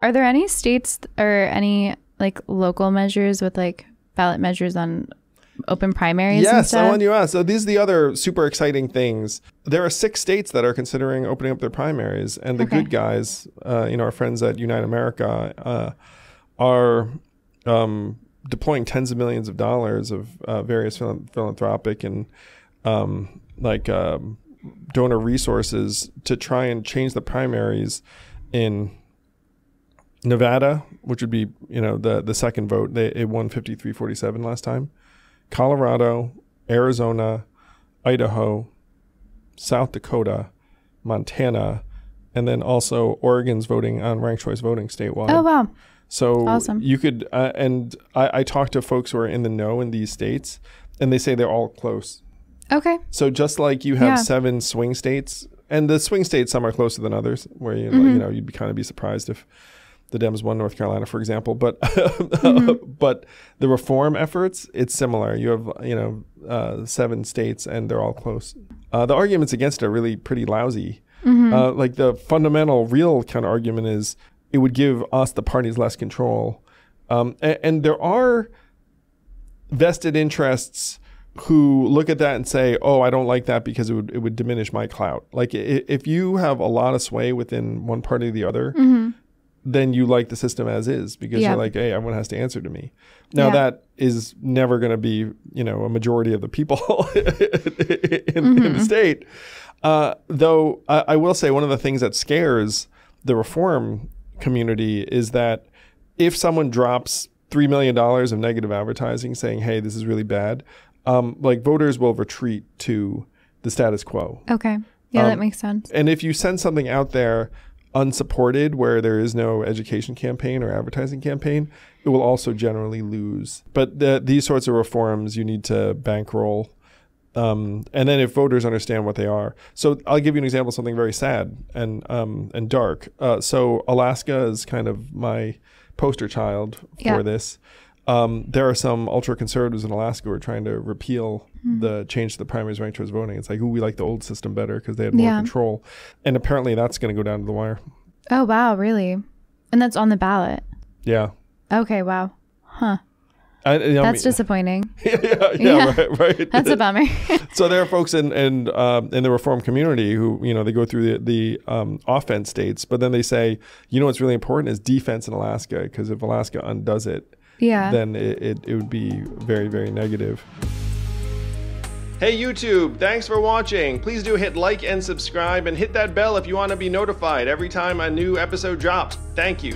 Are there any states or any like local measures with like ballot measures on open primaries? Yes, I want you to ask. So these are the other super exciting things. There are 6 states that are considering opening up their primaries, and the good guys, our friends at Unite America, are deploying tens of millions of dollars of various philanthropic and donor resources to try and change the primaries in Nevada, which would be, the second vote. It won 53-47 last time. Colorado, Arizona, Idaho, South Dakota, Montana, and then also Oregon's voting on ranked choice voting statewide. Oh, wow. So awesome. You could, and I talked to folks who are in the know in these states, and they say they're all close. Okay. So just like you have 7 swing states, and the swing states, some are closer than others, where you'd kind of be surprised if the Dems won North Carolina, for example. But but the reform efforts, it's similar. You have 7 states, and they're all close. The arguments against it are really pretty lousy. Like the fundamental, real kind of argument is it would give us, the parties, less control. And there are vested interests who look at that and say, oh, I don't like that because it would diminish my clout. Like if you have a lot of sway within one party or the other, then you like the system as is because you're like, hey, everyone has to answer to me. Now that is never going to be, a majority of the people in the state. Though I will say one of the things that scares the reform community is that if someone drops $3 million of negative advertising saying, hey, this is really bad, voters will retreat to the status quo. Okay. Yeah, that makes sense. And if you send something out there unsupported where there is no education campaign or advertising campaign, it will also generally lose. But these sorts of reforms you need to bankroll. And then if voters understand what they are. So I'll give you an example of something very sad and dark. So Alaska is kind of my poster child for this. There are some ultra conservatives in Alaska who are trying to repeal the change to the primaries ranked choice voting. It's like, we like the old system better because they had more control. And apparently that's going to go down to the wire. Oh, wow. Really? And that's on the ballot? Yeah. Okay. Wow. Huh. That's disappointing. Right. That's a bummer. So there are folks in the reform community who, they go through the offense states, but then they say, what's really important is defense in Alaska, because if Alaska undoes it, then it would be very, very negative. Hey YouTube, thanks for watching. Please do hit like and subscribe and hit that bell if you want to be notified every time a new episode drops. Thank you.